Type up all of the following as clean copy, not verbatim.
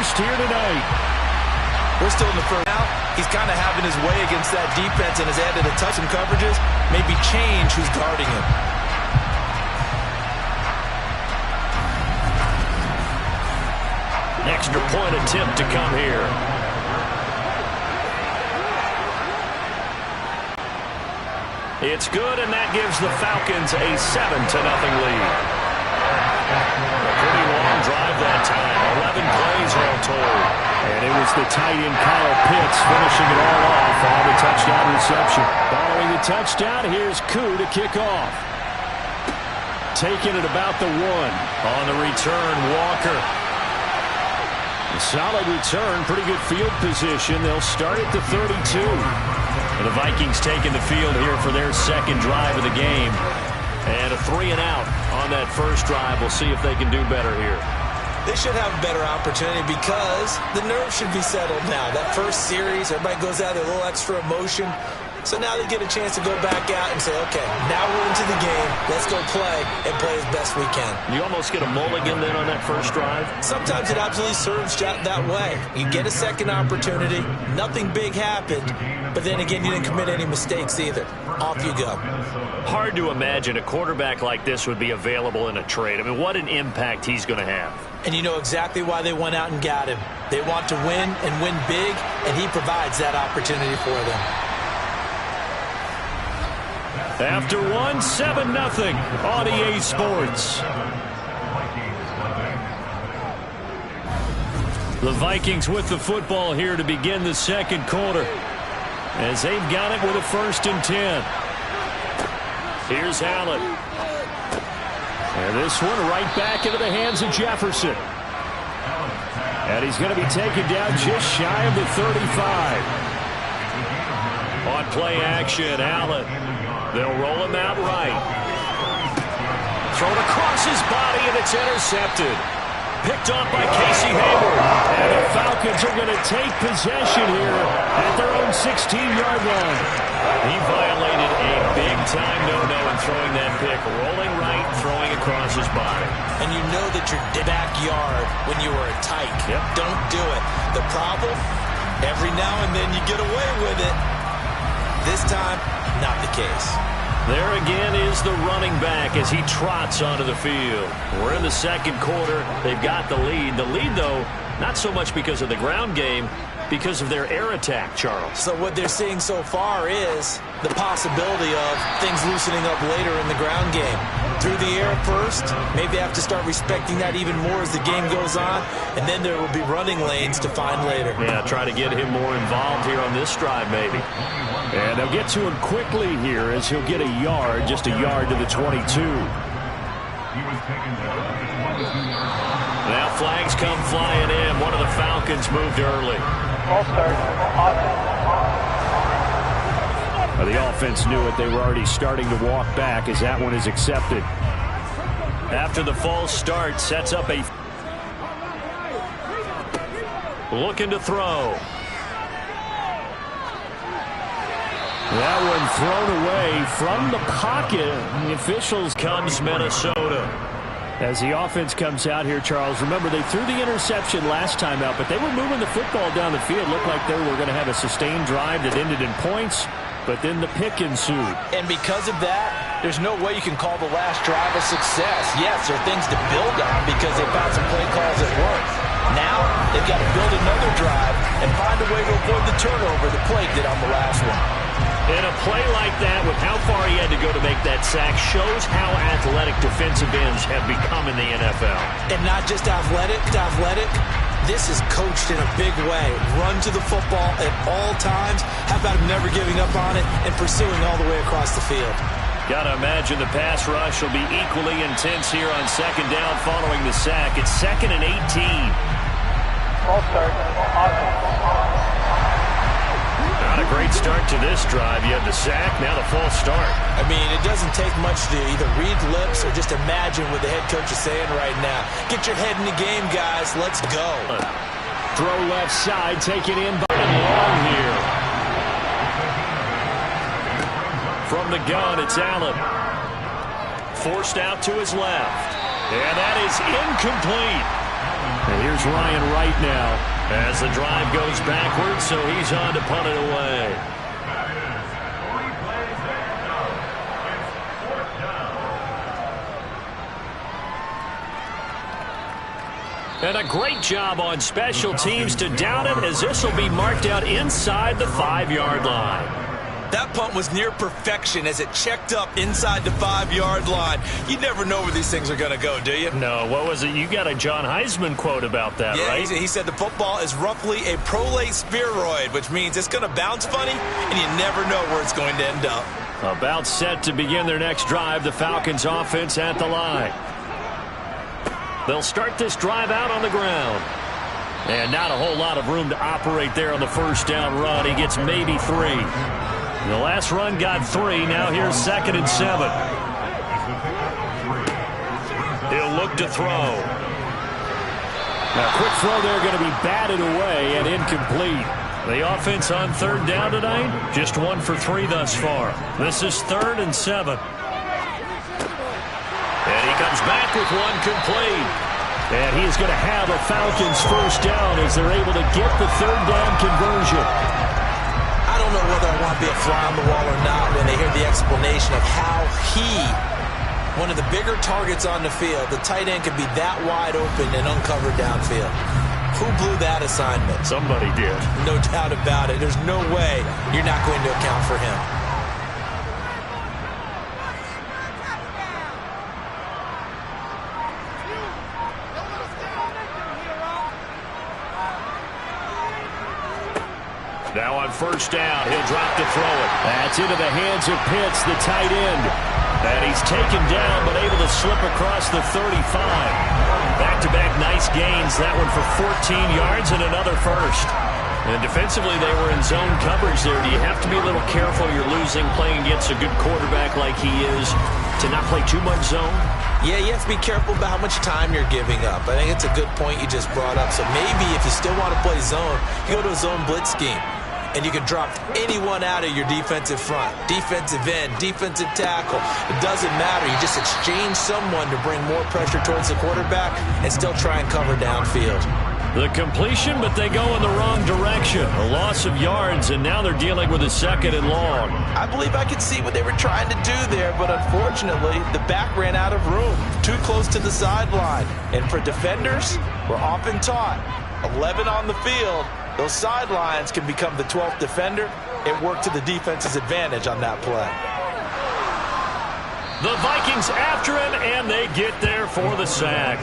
first here tonight. We're still in the first. Now he's kind of having his way against that defense and has added a touch in coverages. Maybe change who's guarding him. Extra point attempt to come here. It's good, and that gives the Falcons a 7-0 lead. A pretty long drive that time. 11 plays all told. And it was the tight end Kyle Pitts finishing it all off on the touchdown reception. Following the touchdown, here's Koo to kick off. Taking it about the 1. On the return, Walker. A solid return, pretty good field position. They'll start at the 32. And the Vikings taking the field here for their second drive of the game. And a 3 and out on that first drive. We'll see if they can do better here. They should have a better opportunity because the nerves should be settled now. That first series, everybody goes out with a little extra emotion. So now they get a chance to go back out and say, okay, now we're into the game. Let's go play and play as best we can. You almost get a mulligan then on that first drive? Sometimes it absolutely serves that way. You get a second opportunity. Nothing big happened. But then again, you didn't commit any mistakes either. Off you go. Hard to imagine a quarterback like this would be available in a trade. I mean, what an impact he's going to have. And you know exactly why they went out and got him. They want to win and win big, and he provides that opportunity for them. After 7-0 on EA Sports. The Vikings with the football here to begin the second quarter, as they've got it with a 1st and 10. Here's Allen. And this one right back into the hands of Jefferson. And he's going to be taken down just shy of the 35. On play action, Allen. They'll roll him out right. Thrown across his body, and it's intercepted. Picked off by Casey Hayward. And the Falcons are going to take possession here at their own 16-yard line. He violated a big-time no-no in throwing that pick. Rolling right, throwing across his body. And you know that your backyard when you were a tyke. Yep. Don't do it. The problem, every now and then you get away with it. This time, not the case. There again is the running back as he trots onto the field. We're in the second quarter. They've got the lead. The lead, though, not so much because of the ground game, because of their air attack, Charles. So what they're seeing so far is the possibility of things loosening up later in the ground game. Through the air first, maybe they have to start respecting that even more as the game goes on, and then there will be running lanes to find later. Yeah, try to get him more involved here on this drive, maybe. And they'll get to him quickly here as he'll get a yard, just a yard to the 22. Now flags come flying in. One of the Falcons moved early. The offense knew it. They were already starting to walk back as that one is accepted. After the false start, sets up a... Looking to throw. That one thrown away from the pocket. The officials comes Minnesota. As the offense comes out here, Charles, remember they threw the interception last time out, but they were moving the football down the field. Looked like they were going to have a sustained drive that ended in points, but then the pick ensued. And because of that, there's no way you can call the last drive a success. Yes, there are things to build on because they found some play calls that worked. Now they've got to build another drive and find a way to avoid the turnover the play did on the last one. And a play like that, with how far he had to go to make that sack, shows how athletic defensive ends have become in the NFL. And not just athletic. This is coached in a big way. Run to the football at all times. How about him never giving up on it and pursuing all the way across the field? Got to imagine the pass rush will be equally intense here on second down following the sack. It's 2nd and 18. False start. Not a great start to this drive. You have the sack, now the false start. I mean, it doesn't take much to either read lips or just imagine what the head coach is saying right now. Get your head in the game, guys. Let's go. Throw left side, taken in by long here. From the gun, it's Allen. Forced out to his left. And that is incomplete. And here's Ryan Wright now as the drive goes backwards, so he's on to punt it away. And a great job on special teams to down it, as this will be marked out inside the 5-yard line. That punt was near perfection as it checked up inside the 5-yard line. You never know where these things are going to go, do you? No, what was it? You got a John Heisman quote about that, right? Yeah, he said the football is roughly a prolate spheroid, which means it's going to bounce funny, and you never know where it's going to end up. About set to begin their next drive, the Falcons offense at the line. They'll start this drive out on the ground. And not a whole lot of room to operate there on the first down run. He gets maybe 3. The last run got 3. Now here's 2nd and 7. He'll look to throw. Now, quick throw there going to be batted away and incomplete. The offense on 3rd down tonight, just 1 for 3 thus far. This is 3rd and 7. And he comes back with one complete. And he is going to have a Falcons first down as they're able to get the 3rd down conversion. I don't know whether I want to be a fly on the wall or not when they hear the explanation of how one of the bigger targets on the field, the tight end, could be that wide open and uncovered downfield. Who blew that assignment? Somebody did. No doubt about it. There's no way you're not going to account for him. Now on first down, he'll drop to throw it. That's into the hands of Pitts, the tight end. And he's taken down, but able to slip across the 35. Back-to-back nice gains. That one for 14 yards and another first. And defensively, they were in zone coverage there. Do you have to be a little careful? You're losing, playing against a good quarterback like he is, to not play too much zone? Yeah, you have to be careful about how much time you're giving up. I think it's a good point you just brought up. So maybe if you still want to play zone, you go to a zone blitz scheme. And you can drop anyone out of your defensive front. Defensive end, defensive tackle. It doesn't matter. You just exchange someone to bring more pressure towards the quarterback and still try and cover downfield. The completion, but they go in the wrong direction. A loss of yards, and now they're dealing with a 2nd and long. I believe I could see what they were trying to do there, but unfortunately, the back ran out of room. Too close to the sideline. And for defenders, we're often taught, 11 on the field, those sidelines can become the 12th defender and work to the defense's advantage on that play. The Vikings after him, and they get there for the sack.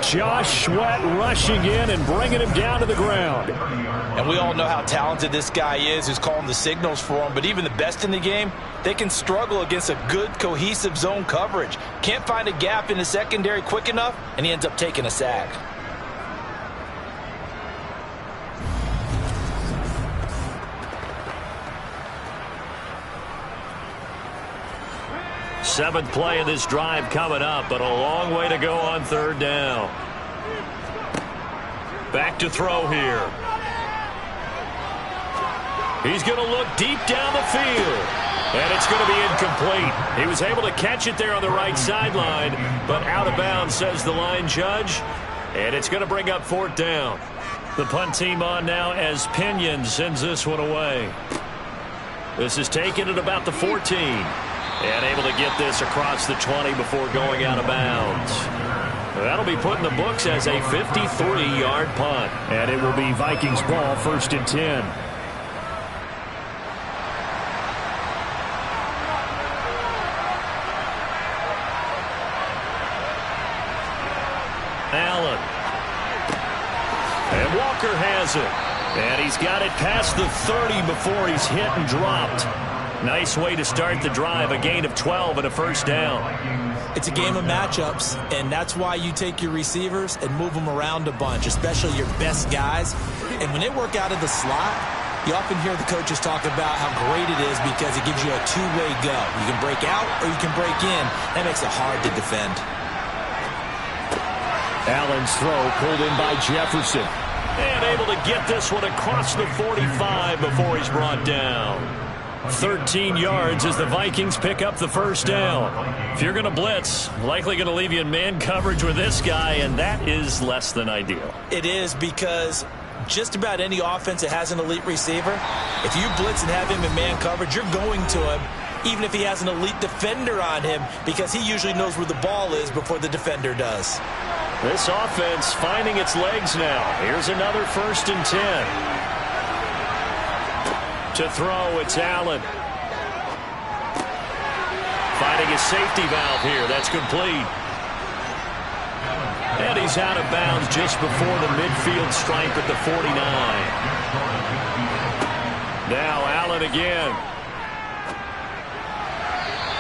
Josh Sweat rushing in and bringing him down to the ground. And we all know how talented this guy is who's calling the signals for him, but even the best in the game, they can struggle against a good, cohesive zone coverage. Can't find a gap in the secondary quick enough, and he ends up taking a sack. Seventh play of this drive coming up, but a long way to go on 3rd down. Back to throw here. He's going to look deep down the field. And it's going to be incomplete. He was able to catch it there on the right sideline, but out of bounds, says the line judge. And it's going to bring up 4th down. The punt team on now as Pinion sends this one away. This is taken at about the 14. And able to get this across the 20 before going out of bounds. That'll be put in the books as a 53-yard punt. And it will be Vikings ball, 1st and 10. Allen. And Walker has it. And he's got it past the 30 before he's hit and dropped. Nice way to start the drive, a gain of 12 and a first down. It's a game of matchups, and that's why you take your receivers and move them around a bunch, especially your best guys. And when they work out of the slot, you often hear the coaches talk about how great it is because it gives you a two-way go. You can break out or you can break in. That makes it hard to defend. Allen's throw pulled in by Jefferson. And able to get this one across the 45 before he's brought down. 13 yards as the Vikings pick up the first down. If you're going to blitz, likely going to leave you in man coverage with this guy, and that is less than ideal. It is, because just about any offense that has an elite receiver, if you blitz and have him in man coverage, you're going to him, even if he has an elite defender on him, because he usually knows where the ball is before the defender does. This offense finding its legs now. Here's another 1st and 10. To throw, it's Allen. Finding his safety valve here. That's complete. And he's out of bounds just before the midfield stripe at the 49. Now Allen again.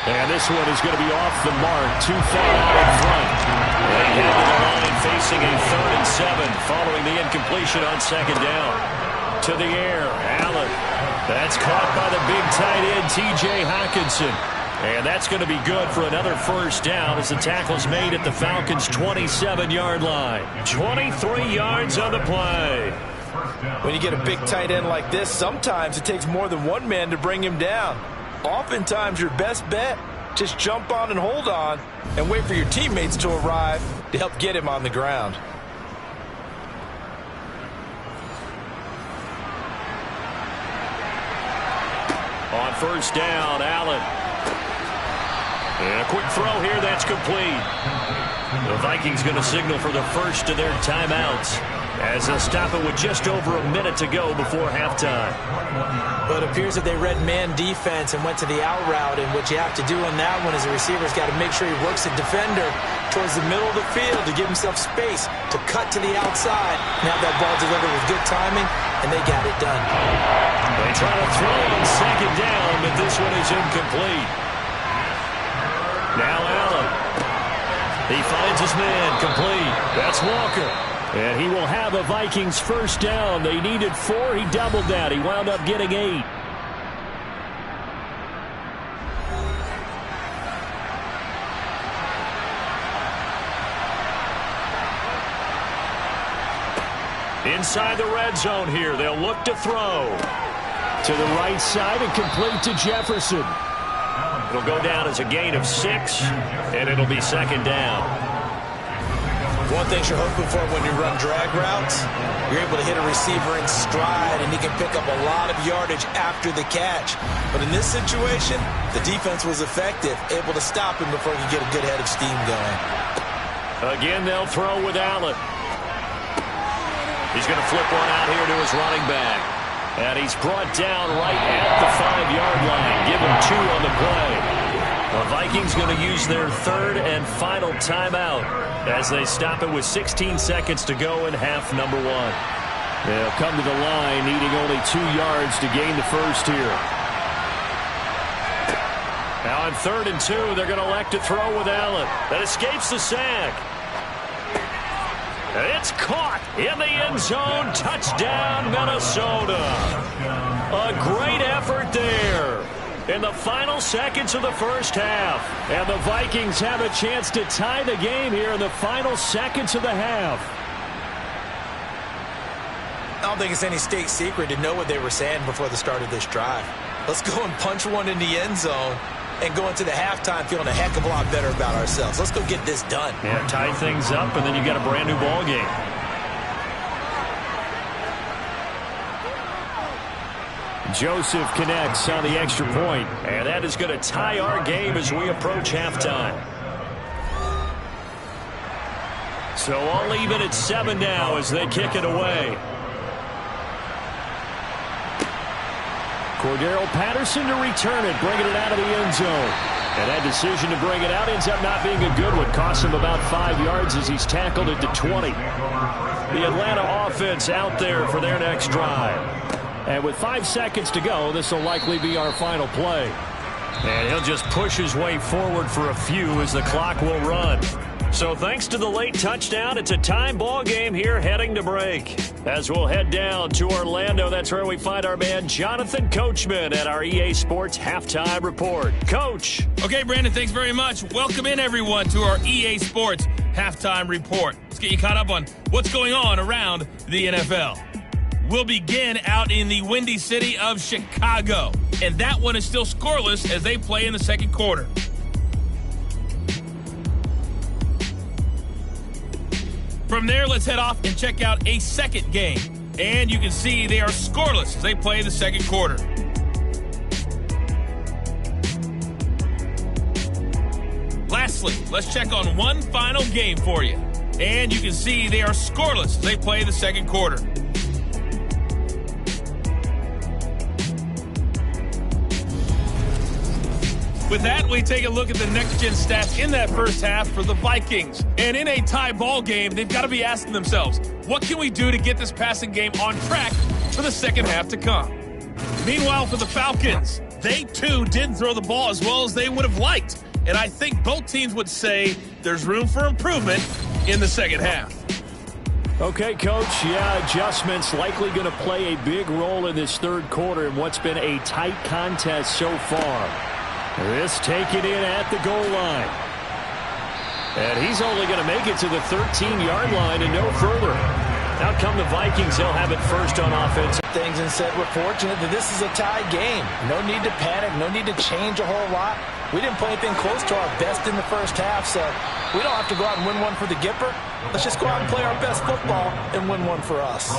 And this one is going to be off the mark. Too far out in front. They head to the line facing a 3rd and 7 following the incompletion on 2nd down. To the air, Allen. That's caught by the big tight end, T.J. Hockenson. And that's going to be good for another 1st down as the tackle's made at the Falcons' 27-yard line. 23 yards on the play. When you get a big tight end like this, sometimes it takes more than one man to bring him down. Oftentimes, your best bet, just jump on and hold on and wait for your teammates to arrive to help get him on the ground. On 1st down, Allen. And a quick throw here, that's complete. The Vikings going to signal for the first of their timeouts as they'll stop it with just over a minute to go before halftime. Well, it appears that they read man defense and went to the out route, and what you have to do on that one is the receiver's got to make sure he works the defender towards the middle of the field to give himself space to cut to the outside and have that ball delivered with good timing, and they got it done. They try to throw on 2nd down, but this one is incomplete. Now Allen. He finds his man, complete. That's Walker. And he will have a Vikings 1st down. They needed 4. He doubled that. He wound up getting 8. Inside the red zone here. They'll look to throw. To the right side and complete to Jefferson. It'll go down as a gain of 6, and it'll be 2nd down. One thing you're hoping for when you run drag routes, you're able to hit a receiver in stride, and he can pick up a lot of yardage after the catch. But in this situation, the defense was effective, able to stop him before he could get a good head of steam going. Again, they'll throw with Allen. He's going to flip one out here to his running back. And he's brought down right at the 5-yard line. Give him 2 on the play. The Vikings going to use their 3rd and final timeout as they stop it with 16 seconds to go in half number 1. They'll come to the line needing only 2 yards to gain the first here. Now on 3rd and 2, they're going to elect to throw with Allen. That escapes the sack. It's caught in the end zone. Touchdown, Minnesota. A great effort there in the final seconds of the 1st half. And the Vikings have a chance to tie the game here in the final seconds of the half. I don't think it's any state secret to know what they were saying before the start of this drive. Let's go and punch one in the end zone and go into the halftime feeling a heck of a lot better about ourselves. Let's go get this done. Yeah, tie things up, and then you got a brand new ball game. Joseph connects on the extra point, and that is going to tie our game as we approach halftime. So all even at 7 now as they kick it away. Cordero Patterson to return it, bringing it out of the end zone. And that decision to bring it out ends up not being a good one. Costs him about 5 yards as he's tackled it to 20. The Atlanta offense out there for their next drive. And with 5 seconds to go, this will likely be our final play. And he'll just push his way forward for a few as the clock will run. So thanks to the late touchdown, it's a time ball game here heading to break. As we'll head down to Orlando, that's where we find our man Jonathan Coachman at our EA Sports Halftime Report. Coach. Okay, Brandon, thanks very much. Welcome in, everyone, to our EA Sports Halftime Report. Let's get you caught up on what's going on around the NFL. will begin out in the Windy City of Chicago. And that one is still scoreless as they play in the second quarter. From there, let's head off and check out a second game. And you can see they are scoreless as they play the second quarter. Lastly, let's check on one final game for you. And you can see they are scoreless as they play the second quarter. With that, we take a look at the next-gen stats in that first half for the Vikings. And in a tie ball game, they've got to be asking themselves, what can we do to get this passing game on track for the second half to come? Meanwhile, for the Falcons, they too didn't throw the ball as well as they would have liked. And I think both teams would say there's room for improvement in the second half. Okay, Coach, yeah, adjustments likely going to play a big role in this third quarter in what's been a tight contest so far. This taken in at the goal line. And he's only going to make it to the 13-yard line and no further. Out come the Vikings. They'll have it first on offense. Things and said we're fortunate that this is a tie game. No need to panic. No need to change a whole lot. We didn't play anything close to our best in the first half, so we don't have to go out and win one for the Gipper. Let's just go out and play our best football and win one for us.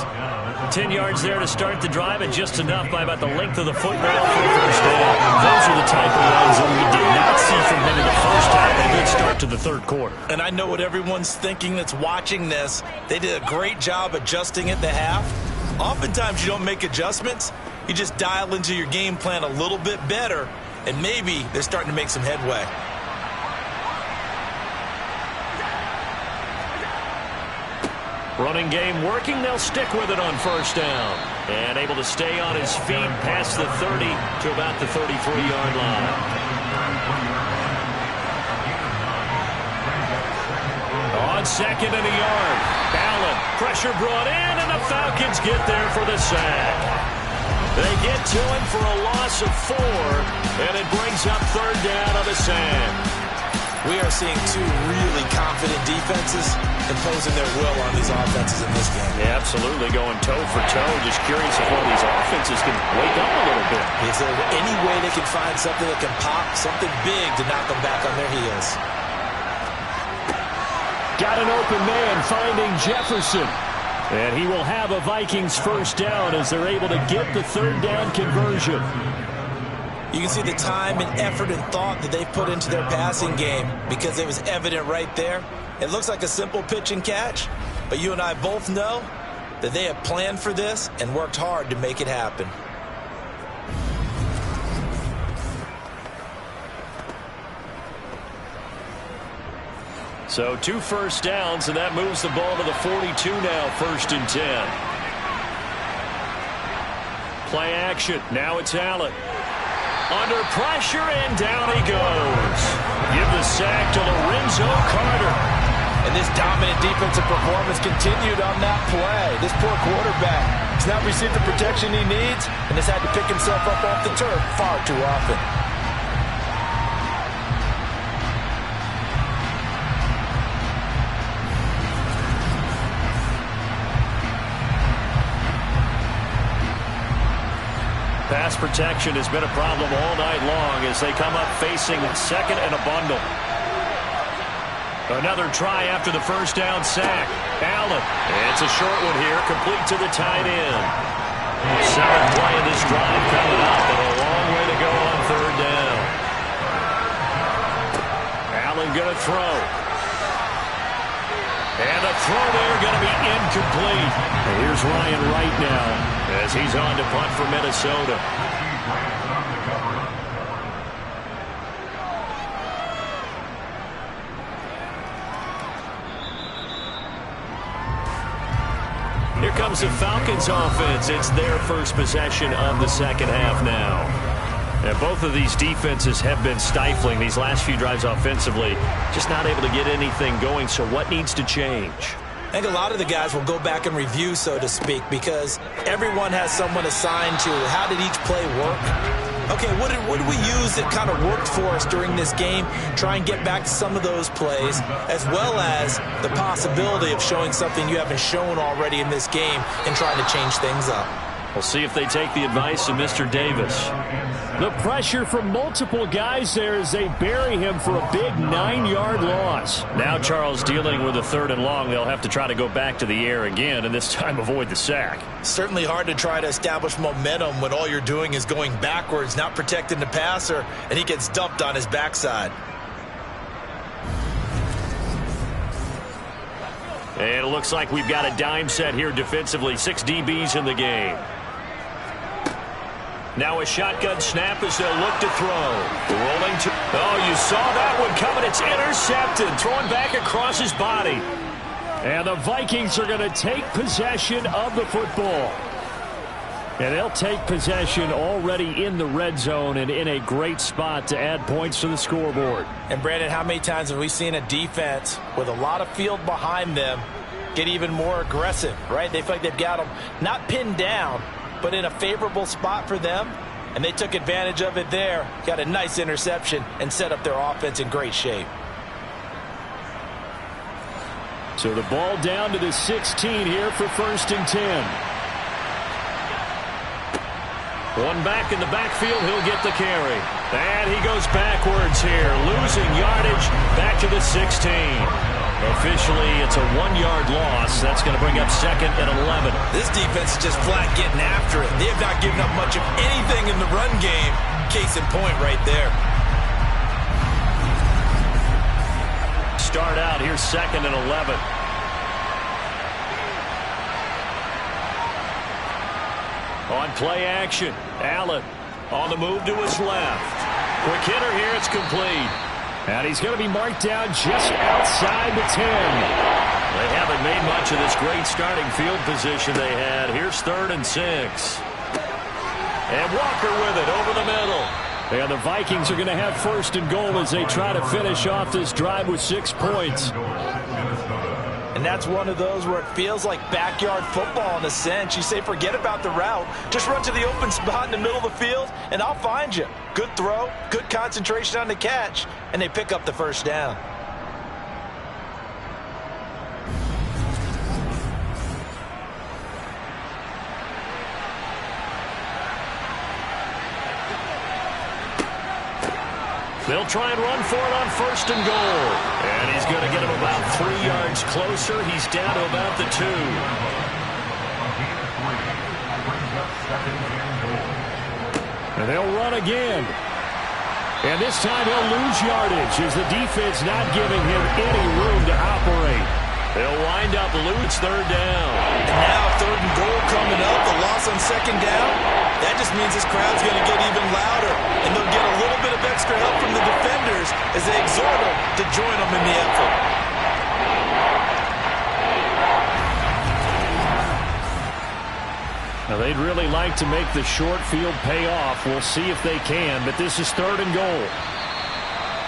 10 yards there to start the drive, and just enough by about the length of the football for a first down. Those are the type of runs that we did not see from him in the first half. A good start to the third quarter. And I know what everyone's thinking that's watching this. They did a great job adjusting at the half. Oftentimes you don't make adjustments. You just dial into your game plan a little bit better, and maybe they're starting to make some headway. Running game working. They'll stick with it on first down. And able to stay on his feet past the 30 to about the 33-yard line. On second and a yard. Allen, pressure brought in, and the Falcons get there for the sack. They get to him for a loss of 4, and it brings up third down on the sack. We are seeing two really confident defenses imposing their will on these offenses in this game. Yeah, absolutely, going toe for toe. Just curious if one of these offenses can wake up a little bit. Is there any way they can find something that can pop, something big to knock them back on their heels? Got an open man finding Jefferson. And he will have a Vikings first down as they're able to get the third down conversion. You can see the time and effort and thought that they put into their passing game because it was evident right there. It looks like a simple pitch and catch, but you and I both know that they have planned for this and worked hard to make it happen. So 2 first downs, and that moves the ball to the 42 now, 1st and 10. Play action. Now it's Allen. Under pressure, and down he goes. Give the sack to Lorenzo Carter. And this dominant defensive performance continued on that play. This poor quarterback has not received the protection he needs and has had to pick himself up off the turf far too often. Pass protection has been a problem all night long as they come up facing second and a bundle. Another try after the first down sack. Allen. It's a short one here, complete to the tight end. 7th play of this drive coming up, and a long way to go on third down. Allen going to throw. And the throw there going to be incomplete. And here's Ryan Wright now as he's on to punt for Minnesota. Here comes the Falcons offense. It's their first possession of the second half now. And both of these defenses have been stifling these last few drives offensively. Just not able to get anything going, so what needs to change? I think a lot of the guys will go back and review, so to speak, because everyone has someone assigned to how did each play work. Okay, what did we use that kind of worked for us during this game? Try and get back to some of those plays, as well as the possibility of showing something you haven't shown already in this game and trying to change things up. We'll see if they take the advice of Mr. Davis. The pressure from multiple guys there as they bury him for a big 9-yard loss. Now Charles dealing with a 3rd and long. They'll have to try to go back to the air again and this time avoid the sack. Certainly hard to try to establish momentum when all you're doing is going backwards, not protecting the passer, and he gets dumped on his backside. And it looks like we've got a dime set here defensively. 6 DBs in the game. Now a shotgun snap as they'll look to throw. Rolling to... Oh, you saw that one coming. It's intercepted. Throwing back across his body. And the Vikings are going to take possession of the football. And they'll take possession already in the red zone and in a great spot to add points to the scoreboard. And, Brandon, how many times have we seen a defense with a lot of field behind them get even more aggressive, right? They feel like they've got them not pinned down, but in a favorable spot for them, and they took advantage of it there. Got a nice interception and set up their offense in great shape. So the ball down to the 16 here for 1st and 10. One back in the backfield, he'll get the carry. And he goes backwards here, losing yardage back to the 16. Officially, it's a 1-yard loss. That's going to bring up 2nd and 11. This defense is just flat getting after it. They have not given up much of anything in the run game. Case in point right there. Start out here 2nd and 11. On play action, Allen on the move to his left. Quick hitter here, it's complete. And he's going to be marked down just outside the 10. They haven't made much of this great starting field position they had. Here's 3rd and 6. And Walker with it over the middle. And the Vikings are going to have 1st and goal as they try to finish off this drive with 6 points. And that's one of those where it feels like backyard football in a sense. You say forget about the route. Just run to the open spot in the middle of the field, and I'll find you. Good throw, good concentration on the catch, and they pick up the 1st down. They'll try and run for it on 1st and goal. And he's going to get him about 3 yards closer. He's down to about the 2. And they'll run again. And this time he'll lose yardage as the defense not giving him any room to operate. They'll wind up loose 3rd down. And now 3rd and goal coming up. The loss on 2nd down. That just means this crowd's going to get even louder. And they'll get a little bit of extra help from the defenders as they exhort them to join them in the effort. Now they'd really like to make the short field pay off. We'll see if they can, but this is 3rd and goal.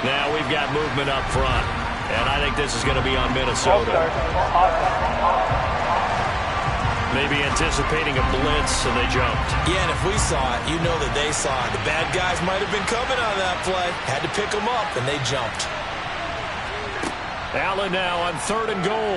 Now we've got movement up front. And I think this is going to be on Minnesota. Maybe anticipating a blitz, and they jumped. Yeah, and if we saw it, you know that they saw it. The bad guys might have been coming on that play. Had to pick them up, and they jumped. Allen now on 3rd and goal.